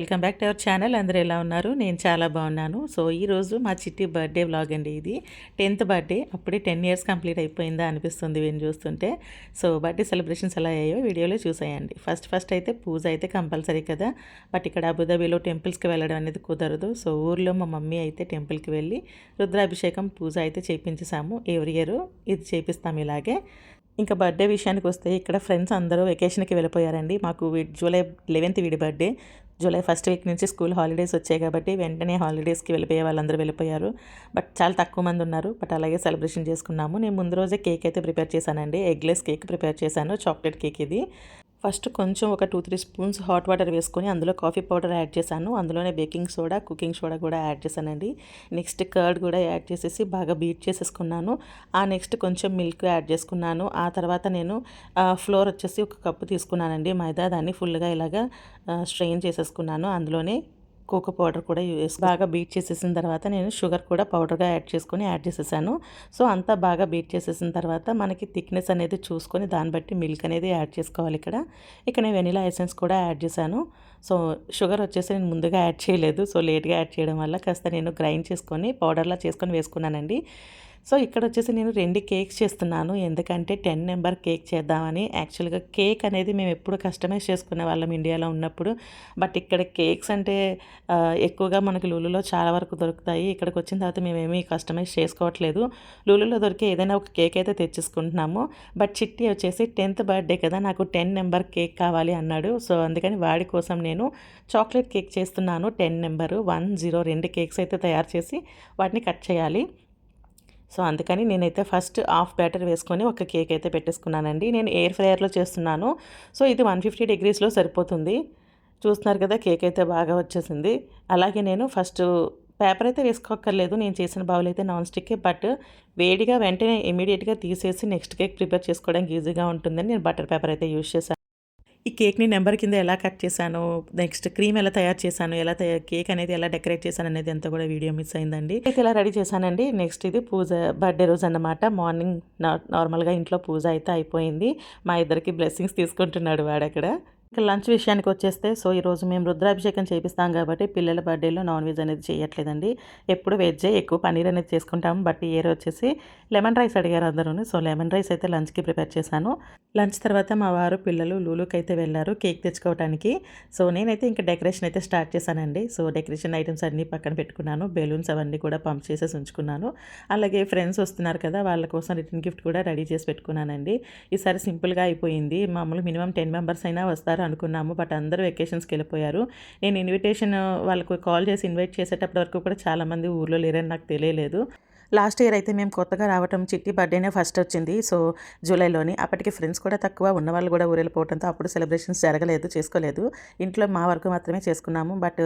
Welcome back to our channel. అందరూ ఎలా ఉన్నారు? నేను చాలా బాగున్నాను. సో ఈరోజు మా చిట్టి బర్త్డే వ్లాగ్ అండి. ఇది 10th బర్త్డే. అప్పుడే 10 ఇయర్స్ కంప్లీట్ అయిపోయిందా అనిపిస్తుంది వీడిని చూస్తుంటే. సో బర్త్డే సెలబ్రేషన్స్ ఎలా అయ్యాయో వీడియోలో చూసేయండి. ఫస్ట్ అయితే పూజ అయితే కంపల్సరీ కదా. బట్ ఇక్కడ అబుదాబిలో టెంపుల్స్కి వెళ్ళడం అనేది కుదరదు. సో ఊర్లో మా మమ్మీ అయితే టెంపుల్కి వెళ్ళి రుద్రాభిషేకం పూజ అయితే చేయించేసాము. ఎవ్రీ ఇయర్ ఇది చేపిస్తాము ఇలాగే. ఇంకా బర్త్డే విషయానికి వస్తే ఇక్కడ ఫ్రెండ్స్ అందరూ వెకేషన్కి వెళ్ళిపోయారండి. మాకు జూలై 11th వీడి బర్త్డే. జూలై ఫస్ట్ వీక్ నుంచి స్కూల్ హాలిడేస్ వచ్చాయి కాబట్టి వెంటనే హాలిడేస్కి వెళ్ళిపోయే వాళ్ళందరూ వెళ్ళిపోయారు. బట్ చాలా తక్కువ మంది ఉన్నారు. బట్ అలాగే సెలబ్రేషన్ చేసుకున్నాము. నేను ముందు రోజే కేక్ అయితే ప్రిపేర్ చేశానండి. ఎగ్లెస్ కేక్ ప్రిపేర్ చేశాను. చాక్లెట్ కేక్ ఇది. ఫస్ట్ కొంచెం ఒక 2-3 స్పూన్స్ హాట్ వాటర్ వేసుకొని అందులో కాఫీ పౌడర్ యాడ్ చేశాను. అందులోనే బేకింగ్ సోడా, కుకింగ్ సోడా కూడా యాడ్ చేశానండి. నెక్స్ట్ కర్డ్ కూడా యాడ్ చేసేసి బాగా బీట్ చేసేసుకున్నాను. నెక్స్ట్ కొంచెం మిల్క్ యాడ్ చేసుకున్నాను. ఆ తర్వాత నేను ఫ్లోర్ వచ్చేసి ఒక కప్పు తీసుకున్నానండి మైదా. దాన్ని ఫుల్గా ఇలాగా స్ట్రెయిన్ చేసేసుకున్నాను. అందులోనే కోకో పౌడర్ కూడా బాగా బీట్ చేసేసిన తర్వాత నేను షుగర్ కూడా పౌడర్గా యాడ్ చేసేసాను. సో అంతా బాగా బీట్ చేసేసిన తర్వాత మనకి థిక్నెస్ అనేది చూసుకొని దాన్ని బట్టి మిల్క్ అనేది యాడ్ చేసుకోవాలి. ఇక్కడ నేను వెనిలా ఎసెన్స్ కూడా యాడ్ చేశాను. సో షుగర్ వచ్చేసి నేను ముందుగా యాడ్ చేయలేదు. సో లేట్గా యాడ్ చేయడం వల్ల కాస్త నేను గ్రైండ్ చేసుకొని పౌడర్లా చేసుకొని వేసుకున్నానండి. సో ఇక్కడ వచ్చేసి నేను 2 కేక్స్ చేస్తున్నాను. ఎందుకంటే 10 నెంబర్ కేక్ చేద్దామని. యాక్చువల్గా కేక్ అనేది మేము ఎప్పుడు కస్టమైజ్ చేసుకునే వాళ్ళం ఇండియాలో ఉన్నప్పుడు. బట్ ఇక్కడ కేక్స్ అంటే ఎక్కువగా మనకి లూలులో చాలా వరకు దొరుకుతాయి. ఇక్కడికి వచ్చిన తర్వాత మేమేమీ కస్టమైజ్ చేసుకోవట్లేదు. లూలులో దొరికే ఏదైనా ఒక కేక్ అయితే తెచ్చేసుకుంటున్నాము. బట్ చిట్టి వచ్చేసి 10th బర్త్డే కదా, నాకు 10 నెంబర్ కేక్ కావాలి అన్నాడు. సో అందుకని వాడి కోసం నేను చాక్లెట్ కేక్ చేస్తున్నాను. 10 నెంబరు 102 కేక్స్ అయితే తయారు చేసి వాటిని కట్ చేయాలి. సో అందుకని నేనైతే ఫస్ట్ హాఫ్ బ్యాటర్ వేసుకొని ఒక కేక్ అయితే పెట్టేసుకున్నానండి. నేను ఎయిర్ ఫ్రైయర్లో చేస్తున్నాను. సో ఇది 150 degreesలో సరిపోతుంది. చూస్తున్నారు కదా, కేక్ అయితే బాగా వచ్చేసింది. అలాగే నేను ఫస్ట్ పేపర్ అయితే వేసుకోక్కర్లేదు. నేను చేసిన బౌల్ అయితే నాన్ స్టిక్. బట్ వేడిగా వెంటనే ఇమీడియట్గా తీసేసి నెక్స్ట్ కేక్ ప్రిపేర్ చేసుకోవడానికి ఈజీగా ఉంటుందని నేను బటర్ పేపర్ అయితే యూజ్ చేశాను. ఈ కేక్ని నెంబర్ కింద ఎలా కట్ చేశాను, నెక్స్ట్ క్రీమ్ ఎలా తయారు చేశాను, కేక్ అనేది ఎలా డెకరేట్ చేశాను అనేది అంతా కూడా వీడియో మిస్ అయిందండి. అయితే ఇలా రెడీ చేశానండి. నెక్స్ట్ ఇది పూజ బర్త్డే రోజు అన్నమాట. మార్నింగ్ నార్మల్గా ఇంట్లో పూజ అయితే అయిపోయింది. మా ఇద్దరికి బ్లెస్సింగ్స్ తీసుకుంటున్నాడు వాడు అక్కడ. ఇక లంచ్ విషయానికి వచ్చేస్తే, సో ఈరోజు మేము రుద్రాభిషేకం చేపిస్తాం కాబట్టి పిల్లల బర్త్డేలో నాన్ వెజ్ అనేది చేయట్లేదండి. ఎప్పుడు వెజ్జే, ఎక్కువ పన్నీర్ అనేది చేసుకుంటాము. బట్ ఈ ఇయర్ వచ్చేసి లెమన్ రైస్ అడిగారు అందరూ. సో లెమన్ రైస్ అయితే లంచ్కి ప్రిపేర్ చేశాను. లంచ్ తర్వాత మా వారు పిల్లలు లూలుకి అయితే వెళ్ళారు కేక్ తెచ్చుకోవడానికి. సో నేనైతే ఇంకా డెకరేషన్ అయితే స్టార్ట్ చేశానండి. సో డెకరేషన్ ఐటమ్స్ అన్నీ పక్కన పెట్టుకున్నాను. బెలూన్స్ అవన్నీ కూడా పంప్ చేసేసి ఉంచుకున్నాను. అలాగే ఫ్రెండ్స్ వస్తున్నారు కదా, వాళ్ళ కోసం రిటర్న్ గిఫ్ట్ కూడా రెడీ చేసి పెట్టుకున్నానండి. ఈసారి సింపుల్గా అయిపోయింది. మామూలు మినిమం 10 మెంబర్స్ అయినా వస్తారు అనుకున్నాము. బట్ అందరూ వెకేషన్స్కి వెళ్ళిపోయారు. నేను ఇన్విటేషన్ వాళ్ళకు కాల్ చేసి ఇన్వైట్ చేసేటప్పటి వరకు కూడా చాలామంది ఊర్లో లేరని నాకు తెలియలేదు. లాస్ట్ ఇయర్ అయితే మేము కొత్తగా రావటం, చిట్టి బర్త్డేనే ఫస్ట్ వచ్చింది. సో జూలైలోని. అప్పటికి ఫ్రెండ్స్ కూడా తక్కువ, ఉన్నవాళ్ళు కూడా ఊరెళ్ళిపోవడంతో అప్పుడు సెలబ్రేషన్స్ చేసుకోలేదు. ఇంట్లో మా వరకు మాత్రమే చేసుకున్నాము. బట్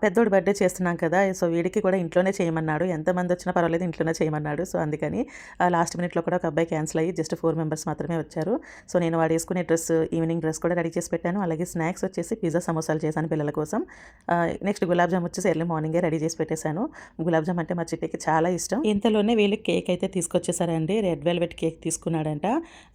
పెద్దోడు బర్త్డే చేస్తున్నాం కదా, సో వీడికి కూడా ఇంట్లోనే చేయమన్నాడు. ఎంతమంది వచ్చినా పర్వాలేదు, ఇంట్లోనే చేయమన్నాడు. సో అందుకని లాస్ట్ మినిట్లో కూడా ఒక అబ్బాయి క్యాన్సిల్ అయ్యి జస్ట్ 4 మెంబర్స్ మాత్రమే వచ్చారు. సో నేను వాడు వేసుకునే ఈవినింగ్ డ్రెస్ కూడా రెడీ చేసి పెట్టాను. అలాగే స్నాక్స్ వచ్చేసి పిజ్జా సమోసాలు చేశాను పిల్లల కోసం. నెక్స్ట్ గులాబ్ జామ్ వచ్చేసి ఎర్లీ మార్నింగే రెడీ చేసి పెట్టేశాను. గులాబ్ జామ్ అంటే మా చిట్టికి చాలా ఇష్టం. ఇంతలోనే వీళ్ళు కేక్ అయితే తీసుకొచ్చేసారండి. రెడ్ వెల్వెట్ కేక్ తీసుకున్నాడంట.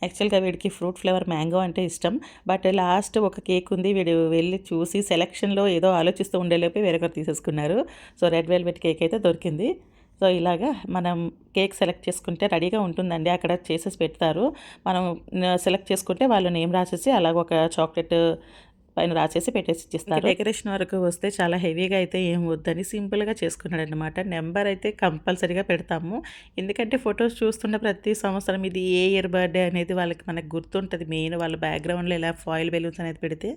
యాక్చువల్గా వీడికి ఫ్రూట్ ఫ్లేవర్ మ్యాంగో అంటే ఇష్టం. బట్ లాస్ట్ ఒక కేక్ ఉంది, వీడు వెళ్ళి చూసి సెలక్షన్లో ఏదో ఆలోచిస్తూ ఉండేలోపే వేరొకరు తీసేసుకున్నారు. సో రెడ్ వెల్వెట్ కేక్ అయితే దొరికింది. సో ఇలాగా మనం కేక్ సెలెక్ట్ చేసుకుంటే రెడీగా ఉంటుందండి. అక్కడ చేసేసి పెడతారు. మనం సెలెక్ట్ చేసుకుంటే వాళ్ళు నేమ్ రాసేసి అలాగ ఒక చాక్లెట్ పైన రాసేసి పెట్టేసి ఇచ్చేస్తారు. డెకరేషన్ వరకు వస్తే చాలా హెవీగా అయితే ఏం వద్దని సింపుల్గా చేసుకున్నాడు అనమాట. నెంబర్ అయితే కంపల్సరీగా పెడతాము. ఎందుకంటే ఫొటోస్ చూస్తున్న ప్రతి సంవత్సరం ఇది ఏ ఇయర్ బర్త్డే అనేది మనకు గుర్తుంటుంది. మెయిన్ వాళ్ళ బ్యాక్గ్రౌండ్లో ఇలా ఫాయిల్ బెలూన్స్ అనేది పెడితే.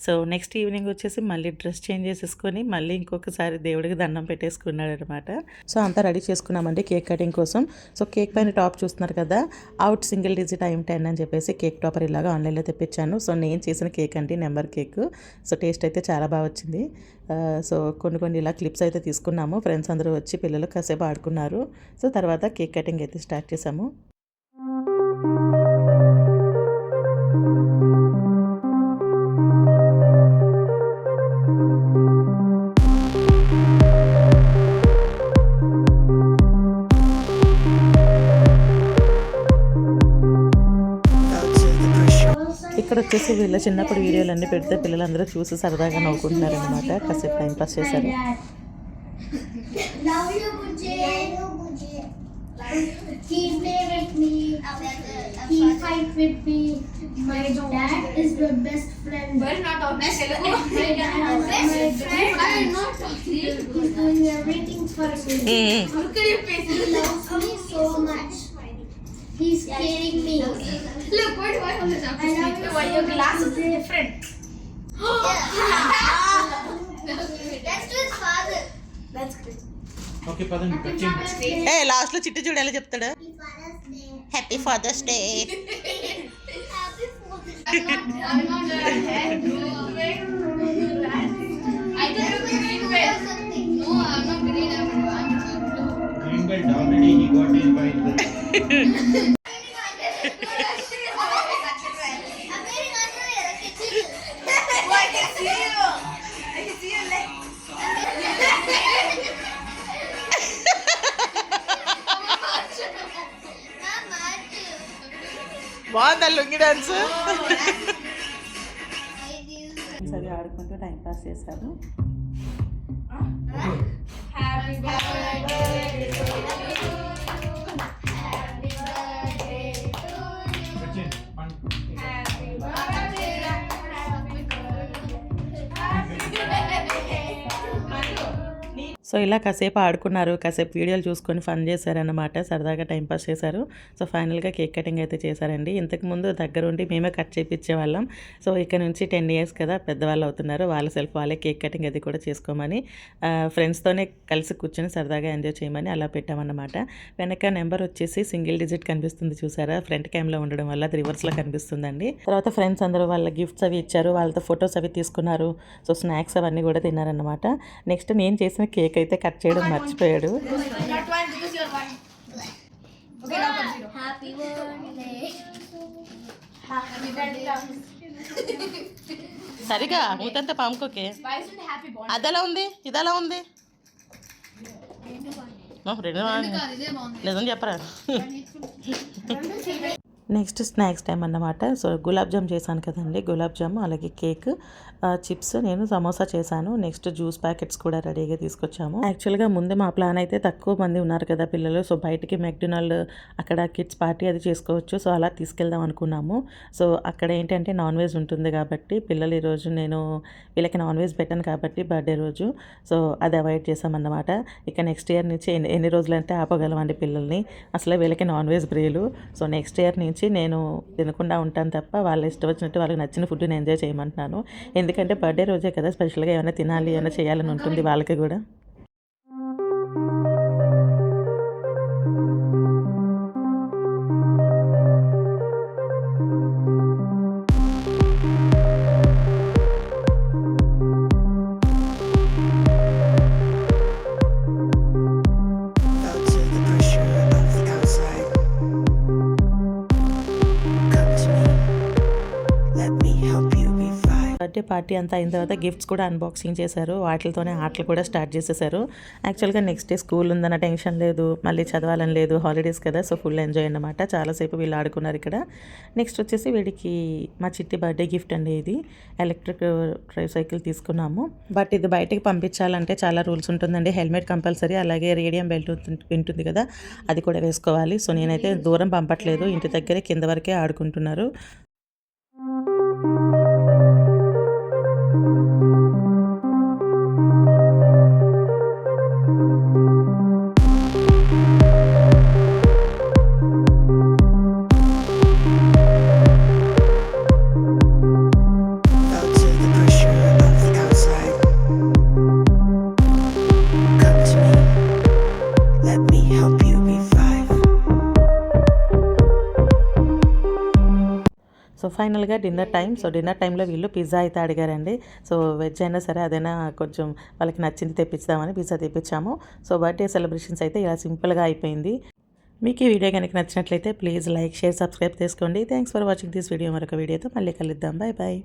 సో నెక్స్ట్ ఈవినింగ్ వచ్చేసి మళ్ళీ డ్రెస్ చేంజ్ చేసేసుకొని మళ్ళీ ఇంకొకసారి దేవుడికి దండం పెట్టేసుకున్నాడు అనమాట. సో అంతా రెడీ చేసుకున్నామండి కేక్ కటింగ్ కోసం. సో కేక్ పైన టాప్ చూస్తున్నారు కదా, అవుట్ సింగిల్ డిజిట్ IM10 అని చెప్పేసి కేక్ టాపర్ ఇలాగా ఆన్లైన్లో తెప్పించాను. సో నేను చేసిన కేక్ అండి, నెంబర్ కేక్. సో టేస్ట్ అయితే చాలా బాగా వచ్చింది. సో కొన్ని ఇలా క్లిప్స్ అయితే తీసుకున్నాము. ఫ్రెండ్స్ అందరూ వచ్చి పిల్లలు కాసేపు ఆడుకున్నారు. సో తర్వాత కేక్ కటింగ్ అయితే స్టార్ట్ చేసాము. ఇక్కడ వచ్చేసి వీళ్ళ చిన్నప్పుడు వీడియోలన్నీ పెడితే పిల్లలందరూ చూసి సరదాగా నవ్వుకుంటున్నారు అనమాట. కాసేపు టైం పాస్ చేశారు. He play with me. He fight with me. My dad is the best friend. We're not talking Telugu. My dad is my best friend. I'm not talking. He's doing everything for me. Look at your face. He loves me so much. He's scaring me. Look, why on the top? I love you Why so your much. glasses are different? That's to his father. That's good. Okay పదండి cut చేయండి. ఏ లాస్ట్లో చిట్టి చూడు ఎలా చెప్తాడు, happy father's day. Happy Father's Day. I'm not a head. I think you're green belt. No, I'm not green. I'm blue. Green belt already he got his by the Oh, I can see you. I can see your leg. బాగుందా lungi dance? అవి ఆడుకుంటూ time pass చేశారు. Happy birthday to you. Happy birthday to you. Cut చేయండి. Happy birthday. Happy birthday. So ఇలా కాసేపు ఆడుకున్నారు, కాసేపు వీడియోలు చూసుకొని ఫన్ చేశారన్నమాట, సరదాగా టైంపాస్ చేశారు. సో ఫైనల్గా కేక్ కటింగ్ అయితే చేశారండి. ఇంతకుముందు దగ్గరుండి మేమే కట్ చేయించేవాళ్ళం. సో ఇక్కడ నుంచి 10 years కదా, పెద్దవాళ్ళు అవుతున్నారు, వాళ్ళ సెల్ఫ్ వాళ్ళే కేక్ కటింగ్ అది కూడా చేసుకోమని ఫ్రెండ్స్తోనే కలిసి కూర్చొని సరదాగా ఎంజాయ్ చేయమని అలా పెట్టామన్నమాట. వెనక నెంబర్ వచ్చేసి సింగిల్ డిజిట్ కనిపిస్తుంది చూసారా, ఫ్రంట్ క్యామ్లో ఉండడం వల్ల అది రివర్స్లో కనిపిస్తుందండి. తర్వాత ఫ్రెండ్స్ అందరూ వాళ్ళ గిఫ్ట్స్ అవి ఇచ్చారు, వాళ్ళతో ఫొటోస్ అవి తీసుకున్నారు. సో స్నాక్స్ అవన్నీ కూడా తిన్నారన్నమాట. నెక్స్ట్ నేను చేసిన కేక్ అయితే కట్ చేయడం మర్చిపోయాడు. Not one because you're one. Okay, now consider. Happy birthday. Happy birthday. సరిగా మూతంతా పాముకోకే. Why isn't it happy birthday? అదెలా ఉంది, ఇదెలా ఉంది? నిజం చెప్పరా. నెక్స్ట్ స్నాక్స్ టైం అన్నమాట. సో గులాబ్ జామ్ చేశాను కదండి, గులాబ్ జామ్ అలాగే కేక్, చిప్స్, నేను సమోసా చేశాను. నెక్స్ట్ జ్యూస్ ప్యాకెట్స్ కూడా రెడీగా తీసుకొచ్చాము. యాక్చువల్గా ముందే మా ప్లాన్ అయితే తక్కువ మంది ఉన్నారు కదా పిల్లలు, సో బయటికి మెక్డొనాల్డ్ అక్కడ కిడ్స్ పార్టీ అది చేసుకోవచ్చు, సో అలా తీసుకెళ్దాం అనుకున్నాము. సో అక్కడ ఏంటంటే నాన్ వెజ్ ఉంటుంది కాబట్టి పిల్లలు ఈరోజు నేను వీళ్ళకి నాన్ వెజ్ పెట్టాను కాబట్టి బర్త్డే రోజు, సో అది అవాయిడ్ చేసామన్నమాట. ఇక నెక్స్ట్ ఇయర్ నుంచి ఎన్ని రోజులంటే ఆపగలమండి పిల్లల్ని, అసలు వీళ్ళకి నాన్ వెజ్ ప్రియులు. సో నెక్స్ట్ ఇయర్ నుంచి నేను తినకుండా ఉంటాను తప్ప వాళ్ళ ఇష్టం వచ్చినట్టు వాళ్ళకి నచ్చిన ఫుడ్ని ఎంజాయ్ చేయమంటున్నాను. ఎందుకంటే బర్త్డే రోజే కదా, స్పెషల్గా ఏమైనా తినాలి ఏమైనా చేయాలని ఉంటుంది వాళ్ళకి కూడా. బర్త్డే పార్టీ అంతా అయిన తర్వాత గిఫ్ట్స్ కూడా అన్బాక్సింగ్ చేశారు, వాటితోనే ఆటలు కూడా స్టార్ట్ చేసేసారు. యాక్చువల్గా నెక్స్ట్ డే స్కూల్ ఉందన్న టెన్షన్ లేదు, మళ్ళీ చదవాలని లేదు, హాలిడేస్ కదా, సో ఫుల్ ఎంజాయ్ అన్నమాట. చాలాసేపు వీళ్ళు ఆడుకున్నారు ఇక్కడ. నెక్స్ట్ వచ్చేసి వీడికి మా చిట్టి బర్త్డే గిఫ్ట్ అండి, ఇది ఎలక్ట్రిక్ ట్రై సైకిల్ తీసుకున్నాము. బట్ ఇది బయటికి పంపించాలంటే చాలా రూల్స్ ఉంటుందండి, హెల్మెట్ కంపల్సరీ, అలాగే రేడియం బెల్ట్ ఉంటుంది కదా అది కూడా వేసుకోవాలి. సో నేనైతే దూరం పంపట్లేదు, ఇంటి దగ్గరే కింద వరకే ఆడుకుంటున్నారు. సో ఫైనల్గా డిన్నర్ టైం. సో డిన్నర్ టైంలో వీళ్ళు పిజ్జా అయితే అడిగారండి. సో వెజ్ అయినా సరే అదైనా కొంచెం వాళ్ళకి నచ్చింది తెప్పించుదామని పిజ్జా తెప్పించాము. సో బర్త్డే సెలబ్రేషన్స్ అయితే ఇలా సింపుల్గా అయిపోయింది. మీకు ఈ వీడియో కనుక నచ్చినట్లయితే ప్లీజ్ లైక్, షేర్, సబ్స్క్రైబ్ చేసుకోండి. Thanks for watching this video. మరొక వీడియోతో మళ్ళీ కలుద్దాం. Bye bye.